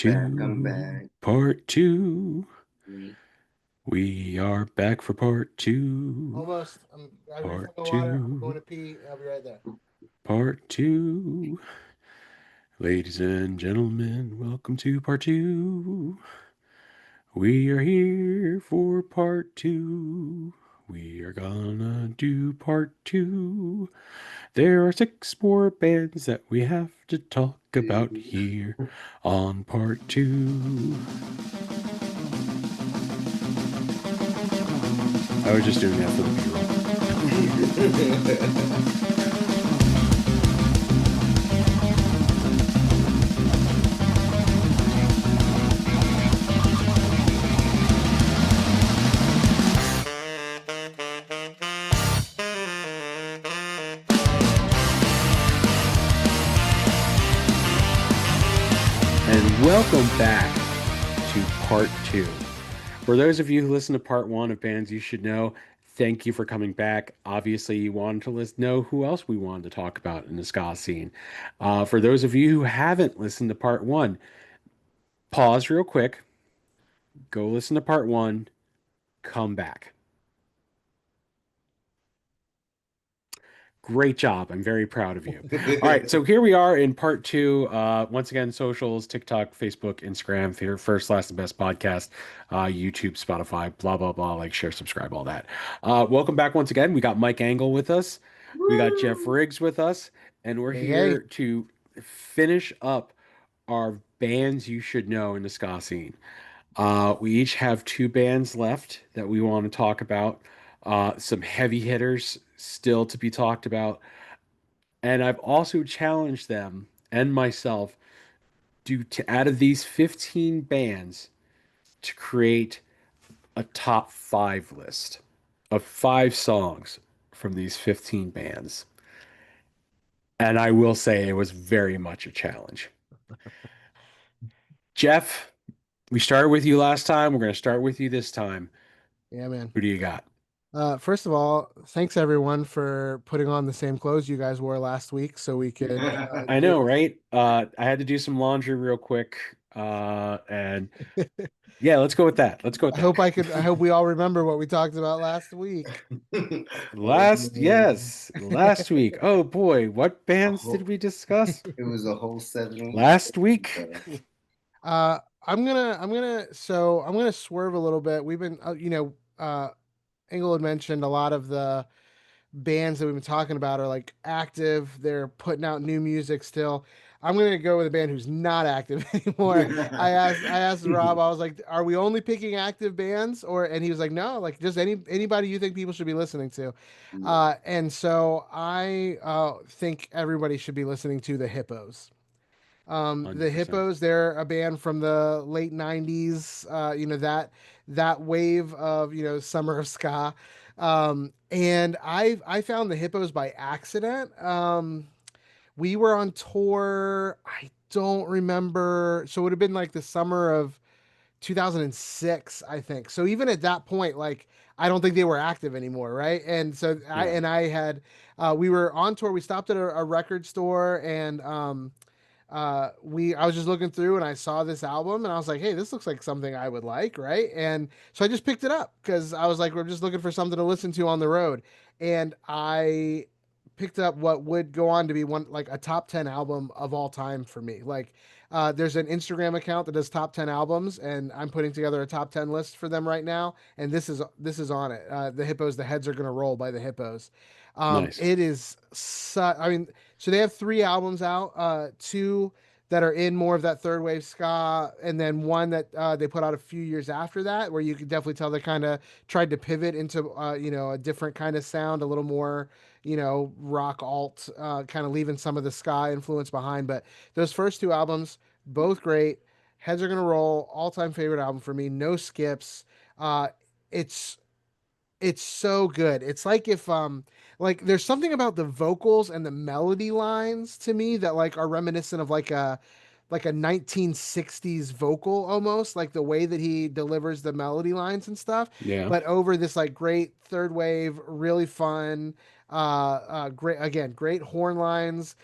I'm two, back. part two. We We are back for part two, Almost. I part refilled the water. I'm going two, to pee. I'll be right there. part two. Ladies and gentlemen, welcome to part two. We are here for part two. We are gonna do part two. There are six more bands that we have to talk about do. here on part two. I was just doing that for the B-roll. And welcome back to part two. For those of you who listened to part one of Bands You Should Know, thank you for coming back. Obviously, you wanted to know who else we wanted to talk about in the ska scene. For those of you who haven't listened to part one, pause real quick, go listen to part one, come back. Great job. I'm very proud of you. All right, so here we are in part two. Once again, socials, TikTok, Facebook, Instagram, for your first, last, and best podcast, YouTube, Spotify, blah, blah, blah. Like, share, subscribe, all that. Welcome back once again. We got Mike Angle with us. We got Jeff Woo! Riggs with us. And we're Hey, hey. here to finish up our bands you should know in the ska scene. We each have two bands left that we want to talk about. Some heavy hitters still to be talked about. And I've also challenged them and myself out of these 15 bands to create a top five list of five songs from these 15 bands. And I will say it was very much a challenge. Jeff, we started with you last time. We're going to start with you this time. Yeah, man. Who do you got? First of all, thanks everyone for putting on the same clothes you guys wore last week so we could I do know, right? I had to do some laundry real quick. And it. yeah, let's go with that. Let's go with that. I hope we all remember what we talked about last week. Oh, man. Last week. Oh boy, what A bands did whole, we discuss it was a whole 7 weeks. last week? I'm gonna swerve a little bit. We've been, Engel had mentioned a lot of the bands that we've been talking about are like active. They're putting out new music still. I'm gonna go with a band who's not active anymore. I asked Rob, I was like, are we only picking active bands? And he was like, no, like just anybody you think people should be listening to. Yeah, And so I think everybody should be listening to the Hippos. The 100%. Hippos, they're a band from the late 90s, that wave of, summer of ska. And I found the Hippos by accident. We were on tour, I don't remember. So it would have been like the summer of 2006, I think. So even at that point, like I don't think they were active anymore, right? And so Yeah, I had we were on tour. We stopped at a record store, and I was just looking through and I saw this album and I was like, hey, this looks like something I would like, right? And so I just picked it up because I was like, we're just looking for something to listen to on the road. And I picked up what would go on to be one like a top 10 album of all time for me. Like there's an Instagram account that does top 10 albums, and I'm putting together a top 10 list for them right now, and this is on it. The Hippos, the Heads Are Gonna Roll by the Hippos. nice. It is I mean, so they have three albums out, two that are in more of that third wave ska, and then one that they put out a few years after that, where you could definitely tell they kind of tried to pivot into a different kind of sound, a little more rock alt, kind of leaving some of the ska influence behind. But those first two albums, both great. Heads Are Gonna Roll, all time favorite album for me, no skips. It's it's so good. It's like if like there's something about the vocals and the melody lines to me that like are reminiscent of like like a 1960s vocal almost, like the way that he delivers the melody lines and stuff, Yeah. but over this like great third wave, really fun, great again, great horn lines,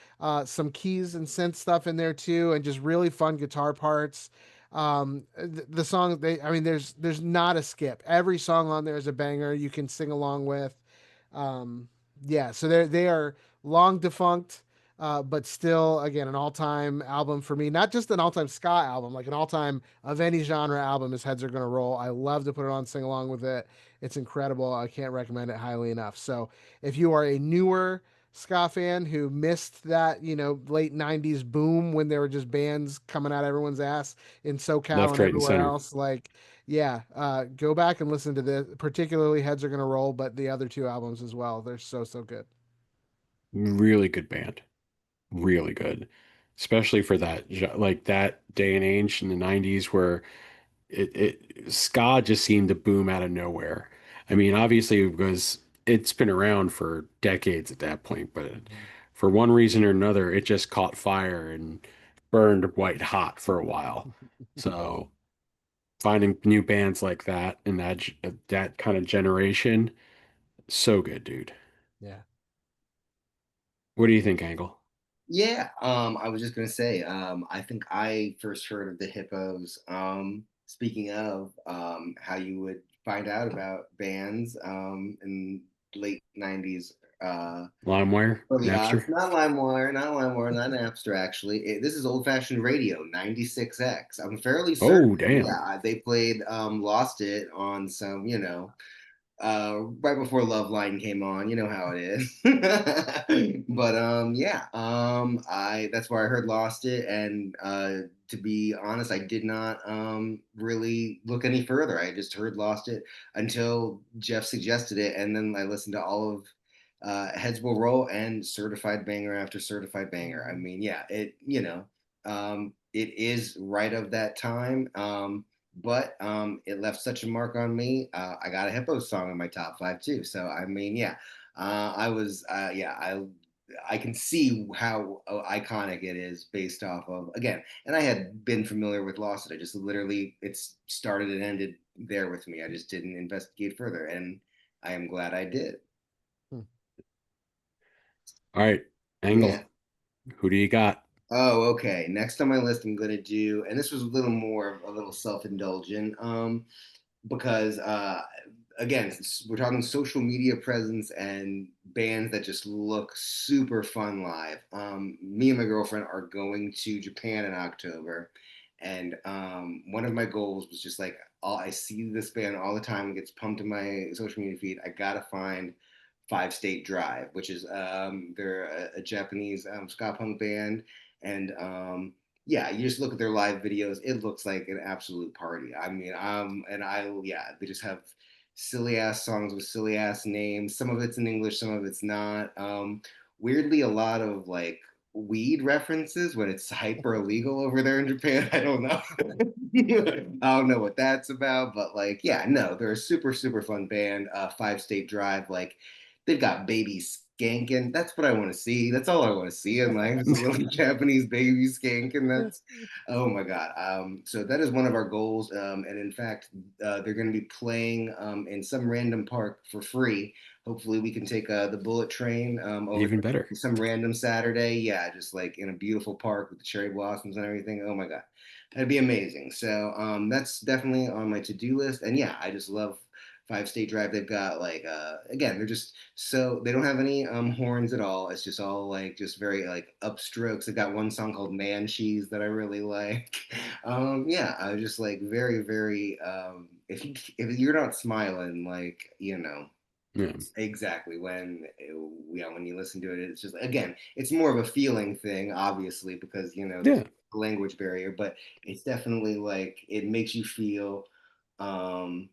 some keys and synth stuff in there too, and just really fun guitar parts. The song I mean, there's not a skip. Every song on there is a banger you can sing along with. Um, yeah, so they are long defunct, but still, again, an all-time album for me. Not just an all-time ska album, like an all-time of any genre album. His Heads Are Gonna Roll. I love to put it on, sing along with it. It's incredible. I can't recommend it highly enough. So if you are a newer ska fan who missed that, late '90s boom when there were just bands coming out everyone's ass in SoCal Left, and right, and everywhere center. else, like yeah, go back and listen to this. Particularly, Heads Are Gonna Roll, but the other two albums as well. They're so so good. Really good band. Really good. Especially for like that day and age in the 90s where it ska just seemed to boom out of nowhere. I mean, obviously because it's been around for decades at that point, but for one reason or another, it just caught fire and burned white hot for a while. So finding new bands like that in that kind of generation, so good, dude. Yeah. What do you think, Angle? Yeah, I was just gonna say, I think I first heard of the Hippos. Speaking of how you would find out about bands in late '90s, LimeWire, early odds, Napster? not Napster. Actually, this is old-fashioned radio, 96X. I'm fairly certain. Oh, damn. Yeah, they played "Lost It" on some, right before Love Line came on. You know how it is. But yeah, I that's where I heard Lost It, and to be honest, I did not really look any further. I just heard Lost It until Jeff suggested it, and then I listened to all of Heads Will Roll and certified banger after certified banger. I mean, yeah, it is right of that time. But it left such a mark on me. I got a Hippo song in my top five too. So I mean, yeah, I can see how iconic it is based off of again. And I had been familiar with Lost. I just literally it's started and ended there with me. I just didn't investigate further, and I am glad I did. Hmm. All right, Yeah. Angle, who do you got? Oh, okay. Next on my list, I'm gonna do, and this was a little more, a little self-indulgent. Because again, we're talking social media presence and bands that just look super fun live. Me and my girlfriend are going to Japan in October, and one of my goals was just like, I see this band all the time. It gets pumped in my social media feed. I gotta find Five State Drive, which is they're a Japanese ska punk band, and yeah, you just look at their live videos, it looks like an absolute party. I mean, yeah, they just have silly ass songs with silly ass names. Some of it's in English, some of it's not. Weirdly, a lot of like weed references when it's hyper illegal over there in Japan. I don't know. I don't know what that's about, but like, yeah, no, they're a super, super fun band. Five State Drive, like, they've got baby skanking. That's what I want to see. That's all I want to see in life is a little Japanese baby skanking. That's oh my god. So that is one of our goals. And in fact, they're going to be playing in some random park for free. Hopefully, we can take the bullet train over Even better. some random Saturday. Yeah, just like in a beautiful park with the cherry blossoms and everything. Oh my god, that'd be amazing. So that's definitely on my to-do list. And yeah, I just love Five State Drive. They've got like again, they're just so they don't have any horns at all. It's just all like just very like upstrokes. They got one song called Man Cheese that I really like. Yeah, I was just like very, very if you're not smiling, like, Yeah. exactly when you listen to it, it's just again, it's more of a feeling thing, obviously, because there's Yeah. a language barrier, but it's definitely like it makes you feel um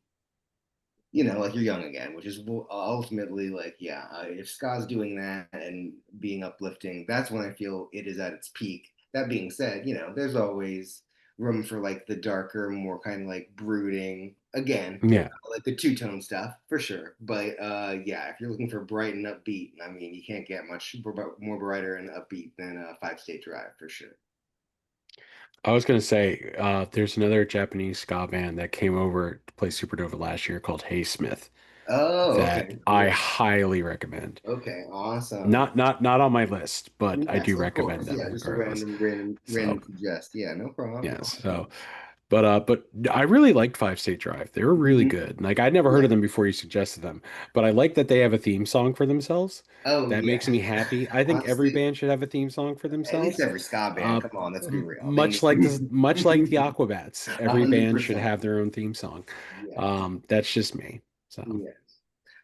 like you're young again, which is ultimately like, yeah, if ska's doing that and being uplifting, that's when I feel it is at its peak. That being said, there's always room for like the darker, more kind of like brooding, again, Yeah. like the two-tone stuff for sure. But yeah, if you're looking for bright and upbeat, I mean, you can't get much more brighter and upbeat than Five State Drive for sure. I was gonna say, there's another Japanese ska band that came over to play Supernova last year called Hey Smith Oh, that okay, I cool. highly recommend. Okay, awesome. Not on my list, but I Yes, do of recommend course. them Yeah, just a regardless. random So suggest. Yeah, no problem. yeah, Awesome. but I really liked Five State Drive. They were really Hmm. good. Like I'd never heard Yeah. of them before you suggested them, but I like that they have a theme song for themselves. Oh, That yeah. makes me happy. I think every Honestly, band should have a theme song for at least themselves. every ska band. Uh, Come on, let's be real. They much need like much like the Aquabats, a every hundred band should percent. have their own theme song. Yes. That's just me. So Yes.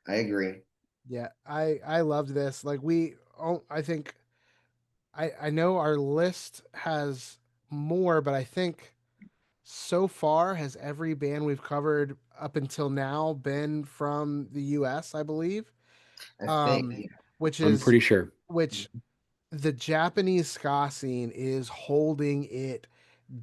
I agree. Yeah, I loved this. Like we, oh, I think I know our list has more, but I think so far has every band we've covered up until now been from the US, I believe. I think, Um, yeah. which I'm is pretty sure. which the Japanese ska scene is holding it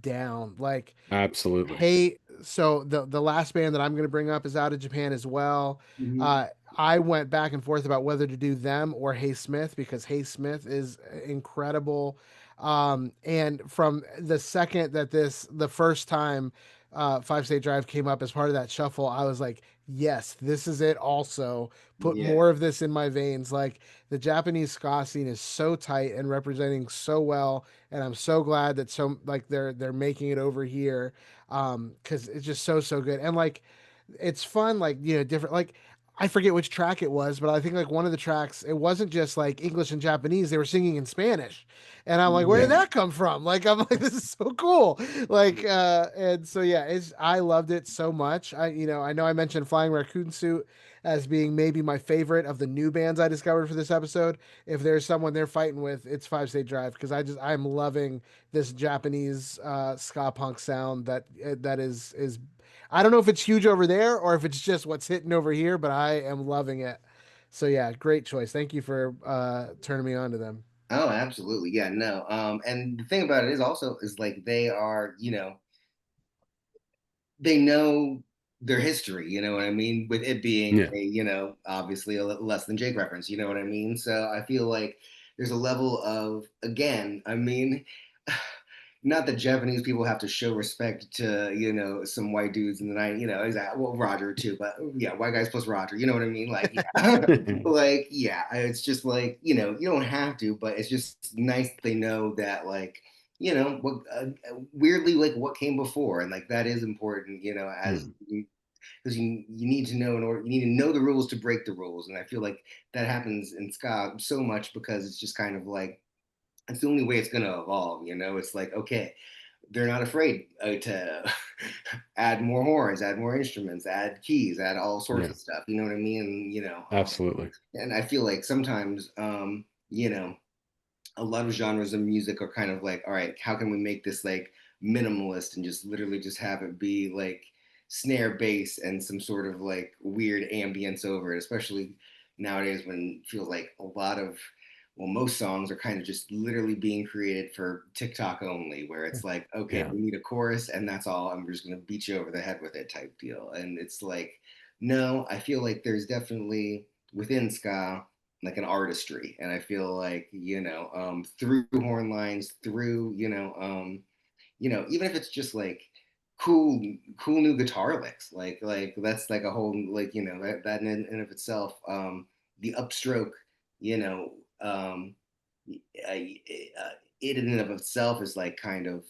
down. Like, Absolutely. hey, so the last band that I'm going to bring up is out of Japan as well. Mhm. Uh, I went back and forth about whether to do them or Hey Smith because Hey Smith is incredible. And from the second that the first time Five State Drive came up as part of that shuffle, I was like, yes, this is it. Also, put Yeah. more of this in my veins. Like the Japanese ska scene is so tight and representing so well, and I'm so glad that so like they're making it over here because it's just so good. And like it's fun, like different, like I forget which track it was, but I think like one of the tracks, it wasn't just like English and Japanese, they were singing in Spanish. And I'm like, where did Yeah. that come from? Like I'm like, this is so cool. Like and so yeah, it's I loved it so much. I know I mentioned Flying Raccoon Suit as being maybe my favorite of the new bands I discovered for this episode. If there's someone they're fighting with, it's Five State Drive because I'm loving this Japanese ska punk sound that is I don't know if it's huge over there or if it's just what's hitting over here, but I am loving it. So yeah, great choice. Thank you for turning me on to them. Oh, absolutely. Yeah, no. And the thing about it is also is like they are, they know their history, you know what I mean? With it being Yeah. a, obviously a less than Jake reference, you know what I mean? So I feel like there's a level of, again, I mean, not that Japanese people have to show respect to, some white dudes in the night, exactly. Well, Roger too, but yeah, white guys plus Roger, you know what I mean? Like, yeah, like, yeah, it's just like, you don't have to, but it's just nice they know that, like, what weirdly like what came before, and like that is important, as Hmm. because you need to know in order you need to know the rules to break the rules, and I feel like that happens in ska so much because it's just kind of like it's the only way it's going to evolve. It's like, okay, they're not afraid to add more horns, add more instruments, add keys, add all sorts Yeah. of stuff, you know what I mean? Absolutely. And I feel like sometimes a lot of genres of music are kind of like, all right, how can we make this like minimalist and just literally just have it be like snare bass and some sort of like weird ambience over it, especially nowadays when it feels like a lot of, well, most songs are kind of just literally being created for TikTok only, where it's like, okay, Yeah. we need a chorus and that's all. I'm just going to beat you over the head with it type deal. And it's like, no, I feel like there's definitely within ska like an artistry, and I feel like through horn lines, through even if it's just like cool new guitar licks, like that's like a whole like that in of itself, the upstroke, you know um it in and of itself is like kind of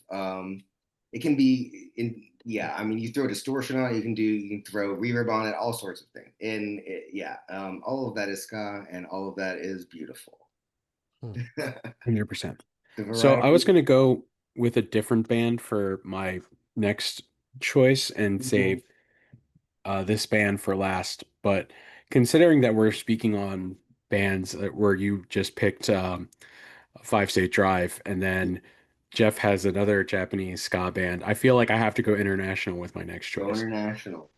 it can be in, yeah, I mean, you throw distortion on it, you can throw reverb on it, all sorts of things, and yeah, all of that is ska and all of that is beautiful. Hmm. The 100%. So I was variety. going to go with a different band for my next choice and Mhm. save this band for last. But considering that we're speaking on bands where you just picked Five State Drive and then Jeff has another Japanese ska band, I feel like I have to go international with my next Go choice. international.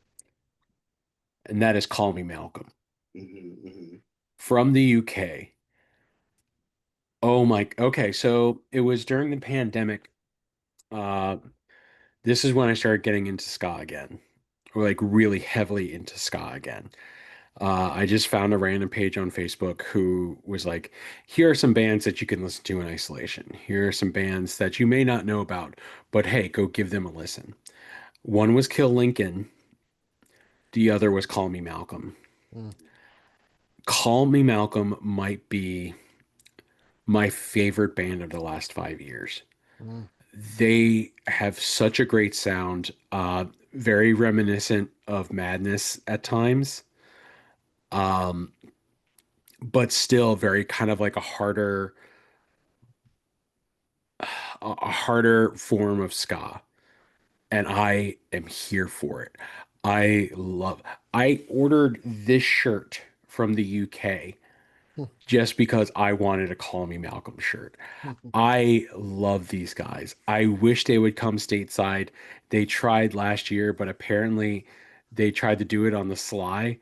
And that is Call Me Malcolm Hmm. from the UK. Oh my, okay. So it was during the pandemic. Uh, This is when I started getting into ska again, or like really heavily into ska again. I just found a random page on Facebook who was like, here are some bands that you can listen to in isolation. Here are some bands that you may not know about, but hey, go give them a listen. One was Kill Lincoln, the other was Call Me Malcolm. Mm, Call Me Malcolm might be my favorite band of the last 5 years. mm, They have such a great sound, very reminiscent of Madness at times, um, but still very kind of like a harder form of ska. And I am here for it. I love. I ordered this shirt from the UK just because I wanted a Call Me Malcolm shirt. mm, I love these guys. I wish they would come stateside. They tried last year, but apparently they tried to do it on the sly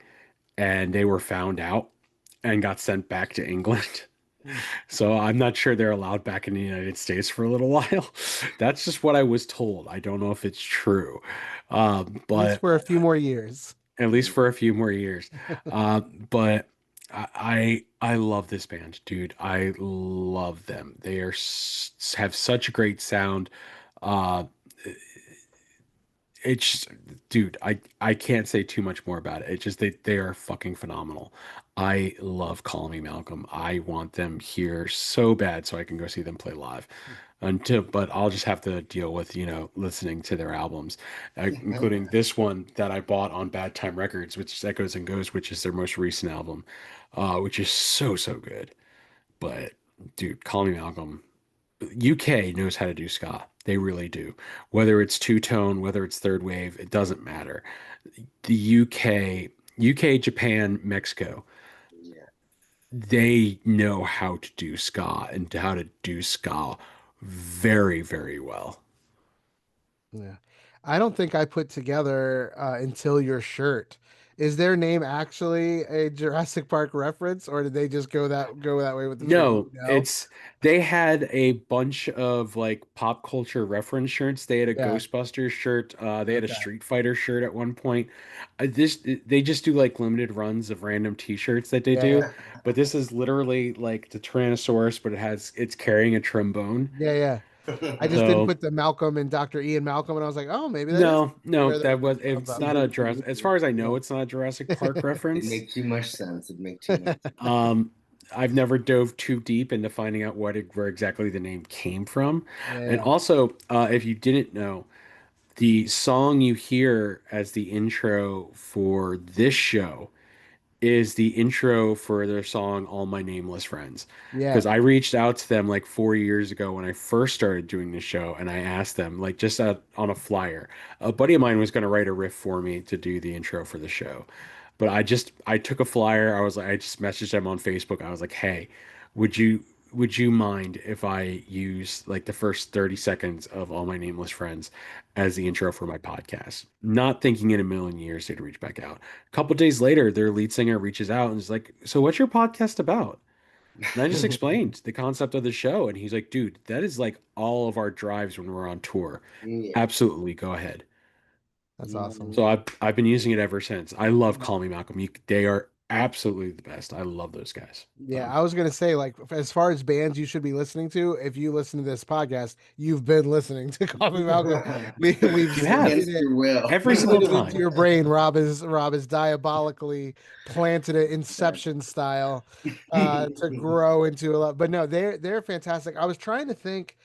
and they were found out and got sent back to England. mm. So I'm not sure they're allowed back in the United States for a little while. That's just what I was told. I don't know if it's true, At least but for a few more years. at least for a few more years. But I love this band, dude. I love them. They have such a great sound. Uh, it's dude, I can't say too much more about it. It's just they are fucking phenomenal. I love Call Me Malcolm. I want them here so bad so I can go see them play live. Until, but I'll just have to deal with, listening to their albums, including this one that I bought on Bad Time Records, which is Echoes and Goes, which is their most recent album, which is so good. But dude, Call Me Malcolm, UK knows how to do ska. They really do. Whether it's two tone, whether it's third wave, it doesn't matter. The UK, Japan, Mexico, Yeah. they know how to do ska and how to do ska very well. Yeah. I don't think I put together until your shirt. Is their name actually a Jurassic Park reference, or did they just go that way with the shirt? Do you No, know? it's they had a bunch of like pop culture reference shirts. They had a Yeah. Ghostbusters shirt. They had a Okay. Street Fighter shirt at one point. They just do like limited runs of random T-shirts that they Yeah. do. But this is literally like the Tyrannosaurus, but it's carrying a trombone. Yeah. Yeah. I just didn't So put the Malcolm and Dr. Ian Malcolm, and I was like, oh, maybe that is no, where they're that was coming it's from. not a Jurassic. As far as I know, it's not a Jurassic Park It reference. make too much sense. It make too much Um, I've never dove too deep into finding out where exactly the name came from. And Yeah. also, if you didn't know, the song you hear as the intro for this show is the intro for their song All My Nameless Friends. Yeah. Because I reached out to them like 4 years ago when I first started doing the show, and I asked them, like, just on a flyer. A buddy of mine was going to write a riff for me to do the intro for the show. But I took a flyer. I was like, I just messaged them on Facebook. I was like, hey, would you would you mind if I use like the first 30 seconds of All My Nameless Friends as the intro for my podcast? Not thinking in a million years they'd reach back out. A couple days later, their lead singer reaches out and is like, "So what's your podcast about?" And I just sense. explained the concept of the show, and he's like, "Dude, that is like all of our drives when we're on tour. Yeah. Absolutely, go ahead." That's awesome. So I've been using it ever since. I love Call Me Malcolm. They are absolutely the best. I love those guys. Yeah, So I was gonna say, like, as far as bands you should be listening to, if you listen to this podcast, you've been listening to Coffee Malcolm. We've you have seeded Against it, your will. every single seeded it into time. your brain. Rob is diabolically planted it Inception style to grow into a lot. But no, they're fantastic. I was trying to think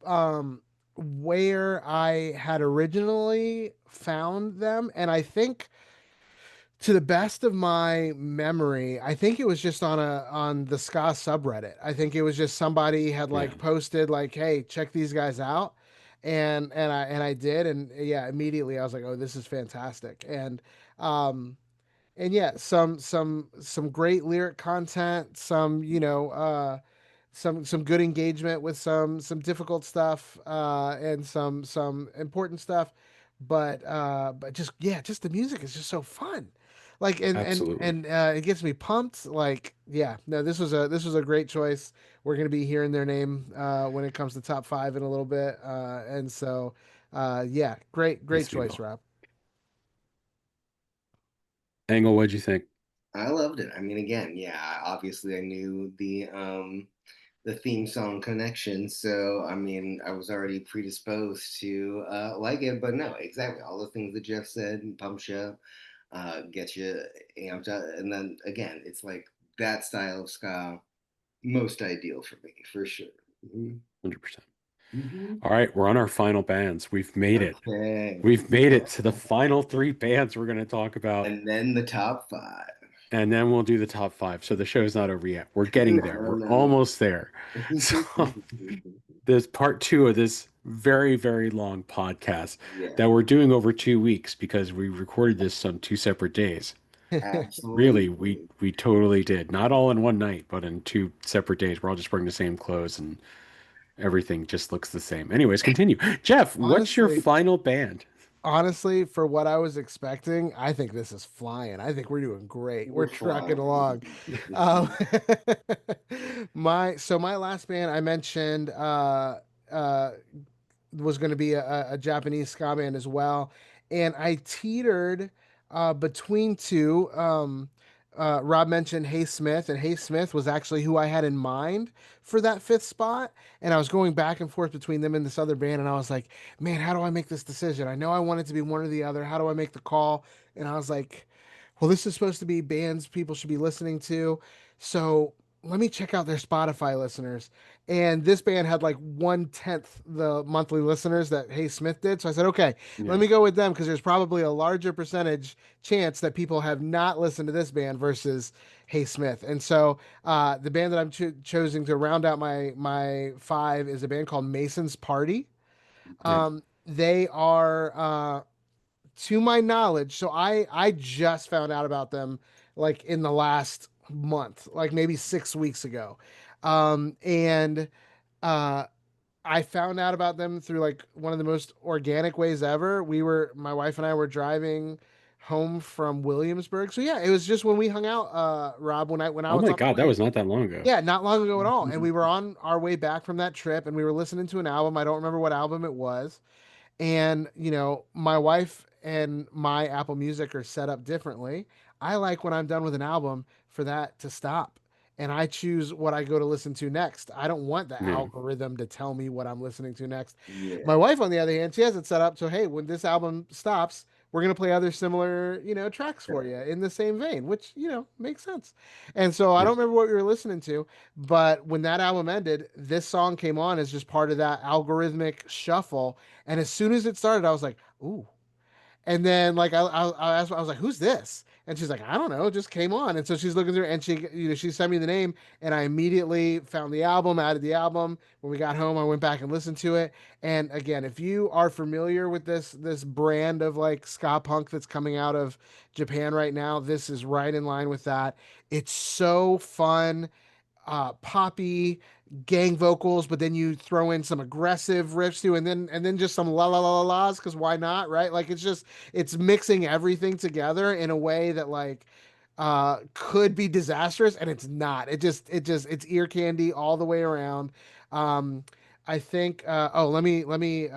um where I had originally found them, and I think to the best of my memory, I think it was just on the ska subreddit. I think it was just somebody had Yeah, like posted like, "Hey, check these guys out," and I did, and yeah, immediately I was like, "Oh, this is fantastic!" And yeah, some great lyric content, some some good engagement with some difficult stuff and some important stuff, but just yeah, just the music is just so fun, like absolutely. it gets me pumped. Like yeah, no, this was a great choice. We're gonna be hearing their name when it comes to top five in a little bit, and so yeah, great Yes, we choice, will. Rob. Angle, what'd you think? I loved it. I mean, again, yeah, obviously I knew the theme song connection, so I mean, I was already predisposed to like it. But no, exactly all the things that Jeff said, pump show, get you amped up, and then again, it's like that style of ska most ideal for me, for sure. Hmm. 100%. Hmm. All right, we're on our final bands. We've made it. Okay. We've made it to the final three bands we're going to talk about, And then the top five. and then we'll do the top five. So the show's not over yet. We're getting there. No, We're no, no. almost there. So there's part two of this very, very long podcast Yeah, that we're doing over 2 weeks because we recorded this on two separate days. Really, we absolutely. we totally did. Not all in one night, but in two separate days. We're all just wearing the same clothes and everything just looks the same. Anyways, continue. Jeff, what's your Honestly, final band? honestly, for what I was expecting, I think this is flying. I think we're doing great. We're We're trucking flying. along. Um, my last band I mentioned uh, was going to be a Japanese ska band as well, and I teetered between two. Rob mentioned Hey Smith, and Hey Smith was actually who I had in mind for that fifth spot. And I was going back and forth between them and this other band, and I was like, man, how do I make this decision? I know I want it to be one or the other. How do I make the call? And I was like, well, this is supposed to be bands people should be listening to. So let me check out their Spotify listeners. And this band had like 1/10 the monthly listeners that Hey Smith did. So I said, okay, let Yeah, me go with them because there's probably a larger percentage chance that people have not listened to this band versus Hey Smith. And so the band that I'm choosing to round out my five is a band called Mason's Party. yeah. They are to my knowledge, so I just found out about them like in the last month, like maybe 6 weeks ago. And uh I found out about them through like one of the most organic ways ever. My wife and I were driving home from Williamsburg. So yeah, it was just when we hung out, Rob, when I Oh was my on God, my that way. was not that long ago. Yeah, not long ago at all. And we were on our way back from that trip and we were listening to an album. I don't remember what album it was. And, my wife and my Apple Music are set up differently. I like when I'm done with an album for that to stop. And I choose what I go to listen to next. I don't want the Yeah, algorithm to tell me what I'm listening to next. My Yeah, wife, on the other hand, she has it set up so, hey, when this album stops, we're going to play other similar, tracks for you in the same vein, which, makes sense. And so I yeah, don't remember what we were listening to, but when that album ended, this song came on as just part of that algorithmic shuffle, and as soon as it started, I was like, ooh. And then like I asked, I was like, who's this? And she's like, I don't know, it just came on. And so she's looking through and she sent me the name and I immediately found the album, added the album. When we got home, I went back and listened to it. And again, if you are familiar with this brand of like ska punk that's coming out of Japan right now, this is right in line with that. It's so fun, poppy gang vocals, but then you throw in some aggressive riffs too, and then just some la la la la la's because why not, right? Like it's mixing everything together in a way that like could be disastrous, and it's not. It's ear candy all the way around. Um, I think. Let me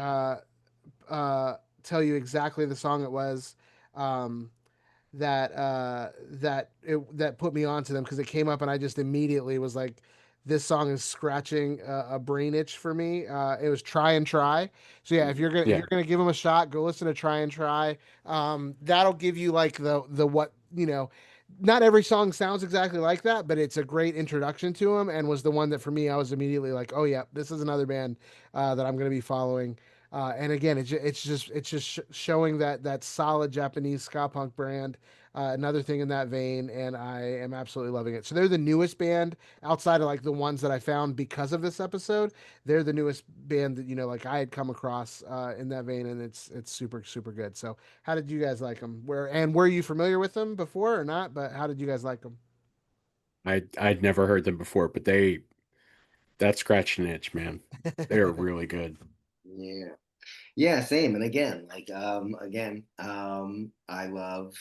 tell you exactly the song it was. Um, that put me onto them because it came up and I just immediately was like, this song is scratching a brain itch for me. It was Try and Try. So yeah, if yeah, you're gonna give them a shot, go listen to Try and Try. That'll give you like the what Not every song sounds exactly like that, but it's a great introduction to them and was the one that for me I was immediately like, oh yeah, this is another band that I'm gonna be following. And again, it's just showing that solid Japanese ska punk brand. Another thing in that vein, and I am absolutely loving it. So they're the newest band outside of like the ones that I found because of this episode. They're the newest band that like I had come across in that vein, and it's super super good. So how did you guys like them? Were you familiar with them before or not? But how did you guys like them? I'd never heard them before, but that scratched an itch, man. They are really good. yeah. Yeah, same. And I love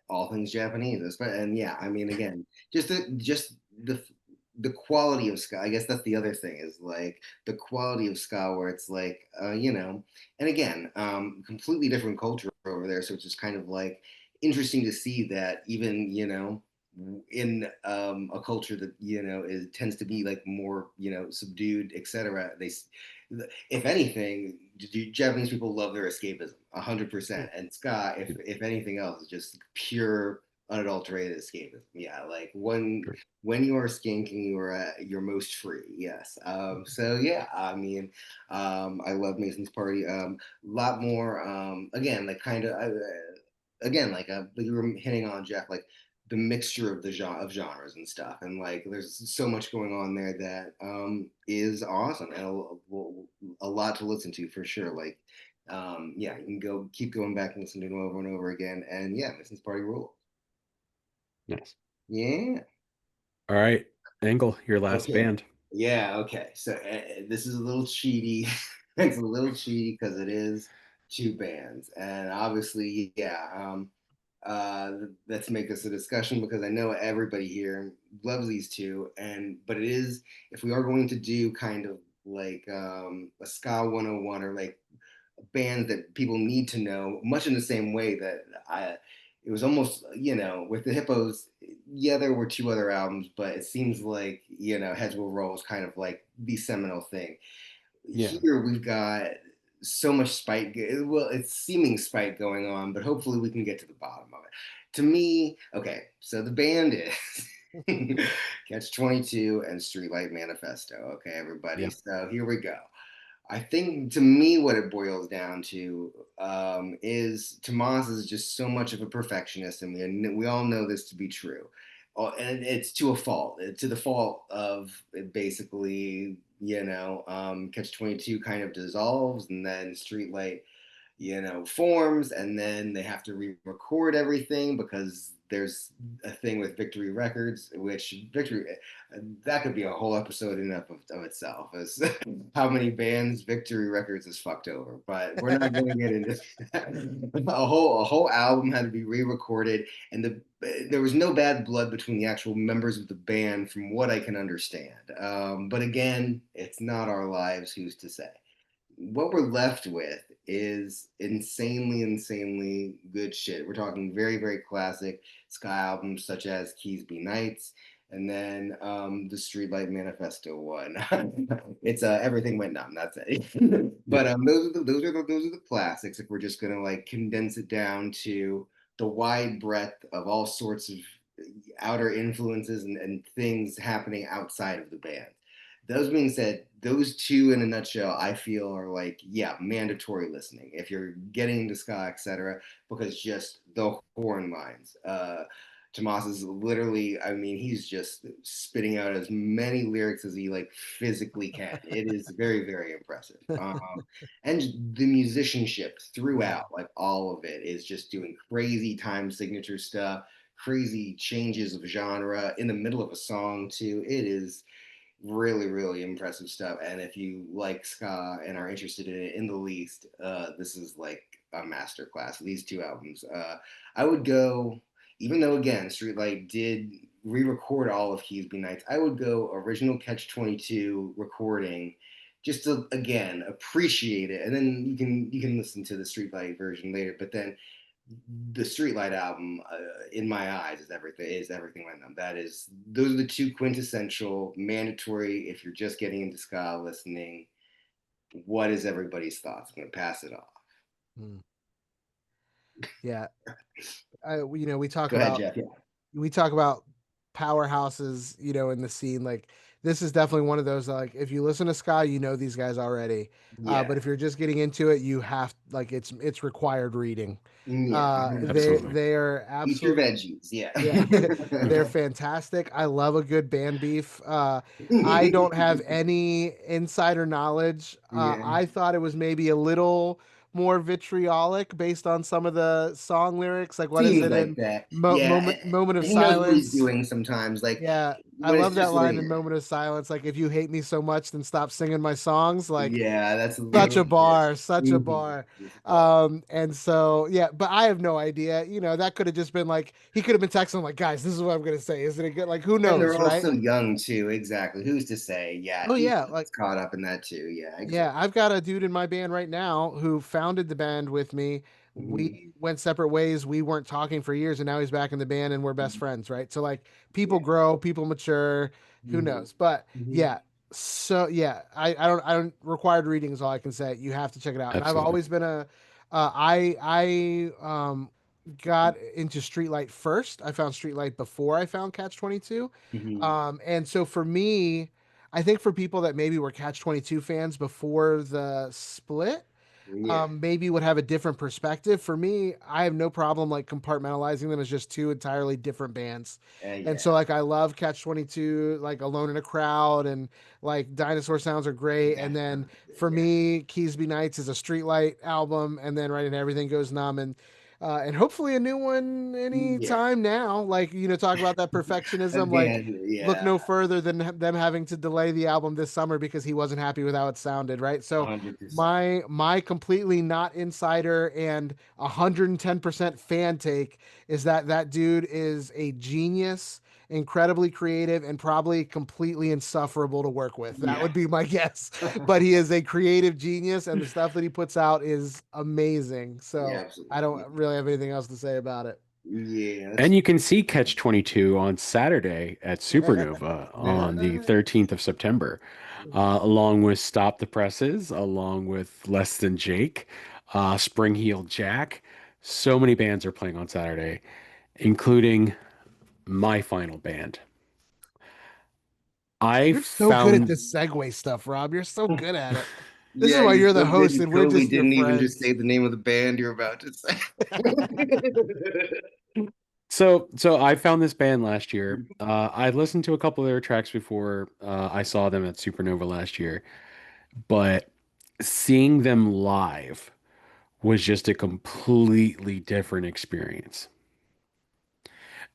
all things Japanese. And yeah, I mean, again, just the quality of ska. I guess that's the other thing is like the quality of ska, where it's like, and again, completely different culture over there. So it's just kind of like interesting to see that even in a culture that is tends to be like more subdued, etc. If anything, Japanese people love their escapism 100%, and ska, if anything else, is just pure unadulterated escapism. Yeah, like when you are skanking, you are at your most free. Yes. So yeah, I mean, I love Mason's Party. A lot more. Again, like kind of. Again, like you were hitting on, Jeff, like the mixture of the genre of genres and stuff, and like there's so much going on there that is awesome, and a lot to listen to for sure. Like, yeah, you can go keep going back and listen to it over and over again, and yeah, Mason's Party rule. Nice. Yeah. All right, Engel, your last Okay. band. Yeah. Okay. So this is a little cheaty. It's a little cheaty because it is two bands, and obviously, yeah. Let's make this a discussion because I know everybody here loves these two, and but it is, if we are going to do kind of like a ska 101, or like bands that people need to know, much in the same way that I, it was almost, with the Hippos, yeah, there were two other albums, but it seems like, Heads Will Roll is kind of like the seminal thing. Yeah. Here we've got so much spite. Well, it's seeming spite going on, but hopefully we can get to the bottom of it. To me, okay, so the band is Catch 22 and Streetlight Manifesto. Okay, everybody. Yeah. So here we go. I think, to me, what it boils down to is Tomas is just so much of a perfectionist, and we all know this to be true. And it's to a fault, to the fault of basically, Catch 22 kind of dissolves, and then Streetlight forms, and then they have to re-record everything because there's a thing with Victory Records, which Victory, that could be a whole episode in of itself, as how many bands Victory Records has fucked over. But we're not going to get into that. A whole album had to be re-recorded, and there was no bad blood between the actual members of the band, from what I can understand. But again, it's not our lives. Who's to say? What we're left with is insanely, insanely good shit. We're talking very, very classic ska albums such as Keys Be Nights, and then the Streetlight Manifesto one. It's Everything Went Numb. That's it. Yeah. But those are the classics. If we're just gonna like condense it down to the wide breadth of all sorts of outer influences and things happening outside of the band. Those being said, those two in a nutshell, I feel are like, yeah, mandatory listening if you're getting into ska, etc. Because just the horn lines. Tomas is literally, I mean, he's just spitting out as many lyrics as he like physically can. It is very, very impressive. And the musicianship throughout, like all of it, is just doing crazy time signature stuff, crazy changes of genre in the middle of a song too. It is really, really impressive stuff. And if you like ska and are interested in it in the least, this is like a masterclass. These two albums, I would go. Even though again, Streetlight did re-record all of Keys Be Nights, I would go original Catch 22 recording, just to again appreciate it, and then you can listen to the Streetlight version later. But then the Streetlight album, in my eyes, is everything right now. Those are the two quintessential mandatory. If you're just getting into ska listening, what is everybody's thoughts? I'm gonna pass it off. Hmm. Yeah, we talk Go ahead, about Jeff. Yeah, powerhouses, in the scene. Like this is definitely one of those. Like if you listen to ska, you know these guys already. yeah, But if you're just getting into it, you have like it's required reading. yeah. Absolutely. They are Eat your absolute. veggies. Yeah, Yeah, they're fantastic. I love a good band beef. I don't have any insider knowledge. yeah. I thought it was maybe a little more vitriolic based on some of the song lyrics. Like, what is Seems it like in that. Yeah, Moment of he knows what he's Silence? doing sometimes. Like Yeah, I when it's love that just line in lingering. Moment of Silence. Like, if you hate me so much, then stop singing my songs. Like, Yeah, that's a such little. a Yeah. bar, such a Mhm. bar. It's a bar. And so yeah, but I have no idea. That could have just been like he could have been texting like, guys, this is what I'm gonna say. Isn't it good? Like, who And they're knows, all right? so young too. Exactly. Who's to say? Yeah, Oh he yeah, gets like caught up in that too. Yeah, yeah, exactly. I've got a dude in my band right now who founded the band with me. Hmm. We went separate ways. We weren't talking for years, and now he's back in the band, and we're best friends, right? So like people Yeah. grow, people mature. Who Hmm. knows? But Hmm. yeah. So yeah, I don't required reading is all I can say. You have to check it out. And I've Absolutely. always been a I got into Streetlight first. I found Streetlight before I found Catch 22. Hmm. And so for me, I think for people that maybe were Catch 22 fans before the split, Yeah. maybe would have a different perspective. For me, I have no problem like compartmentalizing them as just two entirely different bands. And so Yeah. like I love Catch 22, like Alone in a Crowd, and like Dinosaur Sounds are great. And That's then really good. for Yeah. me, Keys Be Nights is a Streetlight album, and then right, and Everything Goes Numb, and hopefully a new one Yeah. anytime now. Like, talk about that perfectionism. Like, Again, look yeah, no further than them having to delay the album this summer because he wasn't happy with how it sounded, right? So 100%. my completely not insider and 110% fan take is that that dude is a genius, incredibly creative, and probably completely insufferable to work with. That Yeah. would be my guess. But he is a creative genius, and the stuff that he puts out is amazing. Yeah, So I absolutely. don't really have anything else to say about it. Yeah, And that's you can see Catch 22 on Saturday at Supernova on the 13th of September, along with Stop the Presses, along with Less Than Jake, Spring Heel Jack. So many bands are playing on Saturday, including my final band. I You're so good at found, this segue stuff, Rob. You're so good at it. This is yeah, why you're you're so the good. host You and we're totally just your didn't even just say friends. the name of the band you're about to say. so I found this band last year. I listened to a couple of their tracks before I saw them at Supernova last year, but seeing them live was just a completely different experience.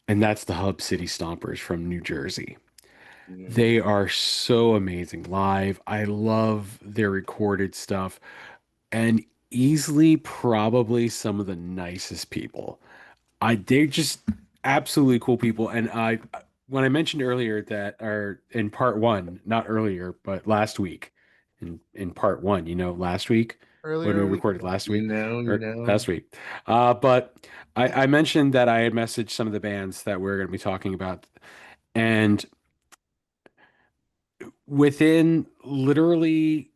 And that's the Hub City Stompers from New Jersey. Mm, They are so amazing live. I love their recorded stuff and easily probably some of the nicest people. They're just absolutely cool people. And when I mentioned earlier that, or in part one, not earlier, but last week, in part one, last week when Earlier we a week recorded ago. last week you or know. last week, but I mentioned that I had messaged some of the bands that we're going to be talking about, and within literally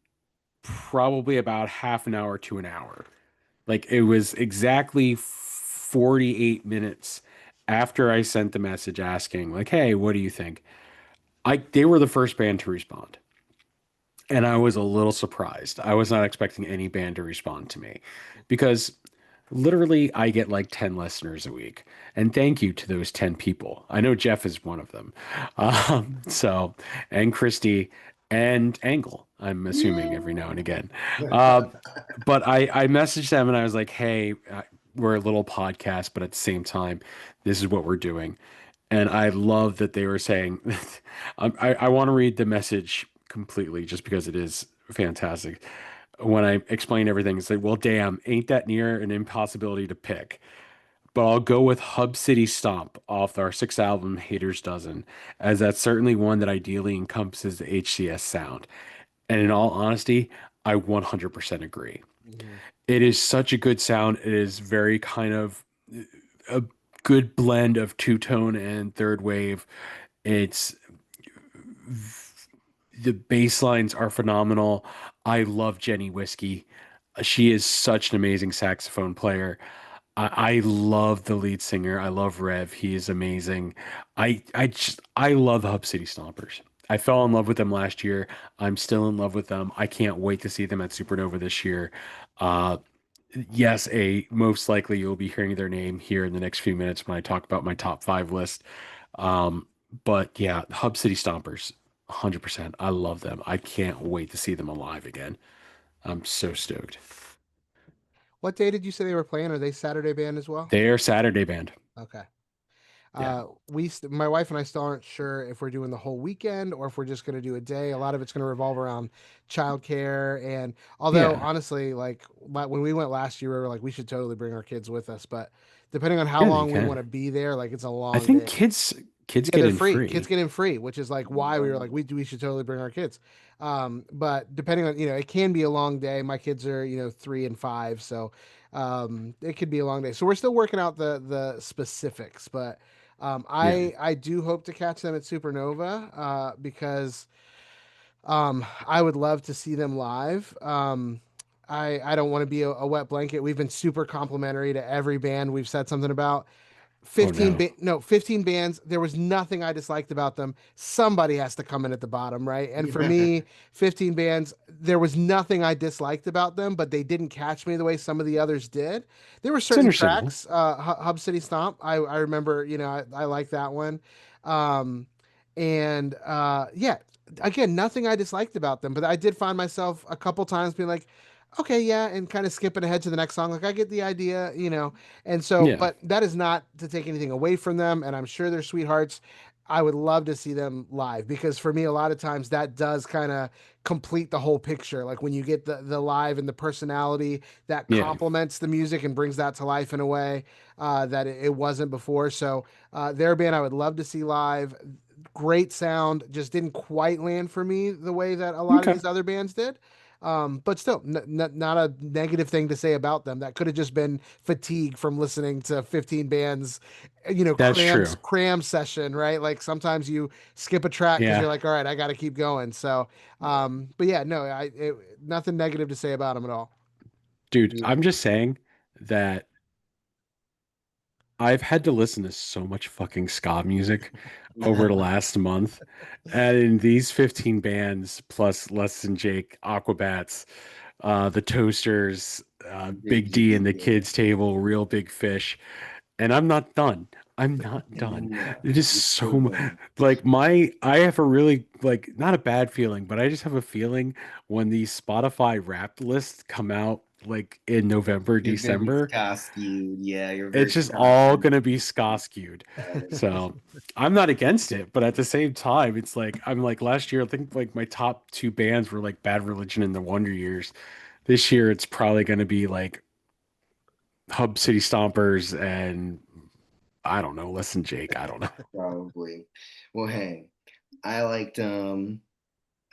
probably about half an hour to an hour. Like it was exactly 48 minutes after I sent the message asking, like, hey, what do you think? They were the first band to respond. And I was a little surprised. I was not expecting any band to respond to me because literally I get like 10 listeners a week. And thank you to those 10 people. I know Jeff is one of them. So, and Christy and Angle, I'm assuming every now and again. Uh, but I messaged them and I was like, hey, we're a little podcast, but at the same time, this is what we're doing. And I love that they were saying, I want to read the message completely just because it is fantastic. When I explain everything, it's like, well, damn, ain't that near an impossibility to pick? But I'll go with Hub City Stomp off our sixth album, Haters Dozen, as that's certainly one that ideally encompasses the HCS sound. And in all honesty, I 100% agree. Mhm. It is such a good sound. It is very kind of a good blend of two tone and third wave. It's the bass lines are phenomenal. I love Jenny Whiskey. She is such an amazing saxophone player. I love the lead singer. I love Rev. He is amazing. I love Hub City Stompers. I fell in love with them last year. I'm still in love with them. I can't wait to see them at Supernova this year. Uh, yes, a most likely you'll be hearing their name here in the next few minutes when I talk about my top five list. Um, but yeah, Hub City Stompers, 100%. I love them. I can't wait to see them alive again. I'm so stoked. What day did you say they were playing? Are they Saturday band as well? They're Saturday band. Okay. Yeah. My wife and I still aren't sure if we're doing the whole weekend or if we're just going to do a day. A lot of it's going to revolve around childcare. And although Yeah. honestly, like when we went last year, we were like, we should totally bring our kids with us. But depending on how Yeah, they long we can. want to be there, like it's a I long think day. kids Kids Yeah, get they're in free. Kids free. get in free, which is like why we were like we should totally bring our kids. But depending on it can be a long day. My kids are 3 and 5, so it could be a long day. So we're still working out the specifics, but Yeah. I do hope to catch them at Supernova because I would love to see them live. I don't want to be a wet blanket. We've been super complimentary to every band we've said something about. Oh no. 15 bands. There was nothing I disliked about them. Somebody has to come in at the bottom, right? And for me, 15 bands, there was nothing I disliked about them, but they didn't catch me the way some of the others did. There were It's certain understandable. tracks, Hub City Stomp. I remember, I like that one. Um, and yeah, again, nothing I disliked about them, but I did find myself a couple times being like, okay, yeah, and kind of skipping ahead to the next song. Like I get the idea. And so, Yeah. but that is not to take anything away from them, and I'm sure they're sweethearts. I would love to see them live because for me, a lot of times that does kind of complete the whole picture. Like when you get the live and the personality that Yeah. complements the music and brings that to life in a way that it wasn't before. So their band I would love to see live. Great sound, just didn't quite land for me the way that a lot of Okay. these other bands did. But still, not a negative thing to say about them. That could have just been fatigue from listening to 15 bands, That's true. cram session, right? Like sometimes you skip a track because Yeah. you're like, all right, I got to keep going. So, but yeah, no, nothing negative to say about them at all. Dude, Yeah. I'm just saying that I've had to listen to so much fucking ska music over the last month. And in these 15 bands, plus Less Than Jake, Aquabats, the Toasters, Big Big D and G, the yeah. Kids Table, Real Big Fish, and I'm not done. I'm not done. No, It is you're so so done. like I have a really like not a bad feeling, but I just have a feeling when these Spotify Wrapped lists come out like in November, It's gonna be December, ska skewed. Yeah, you're very it's just ska all centric gonna be ska skewed. about it. So I'm not against it, but at the same time, it's like I'm like last year, I think like my top two bands were like Bad Religion and the Wonder Years. This year it's probably gonna be like Hub City Stompers and I don't know, listen, Jake, I don't know. Probably. Well, hey, I liked um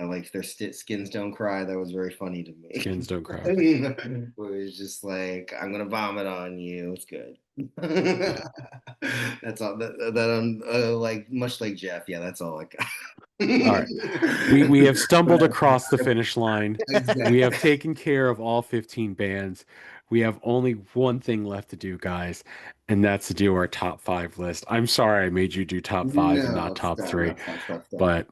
I liked their Skins Don't Cry. That was very funny to me. Skins don't cry. It was just like, I'm gonna vomit on you. It's good. Yeah. That's all that I'm like much like Jeff. Yeah, that's all I All right. We have stumbled across the finish line. We have Exactly. taken care of all 15 bands. We have only one thing left to do, guys, and that's to do our top five list. I'm sorry I made you do top five and not No, top stop, three, no, stop, stop, stop. but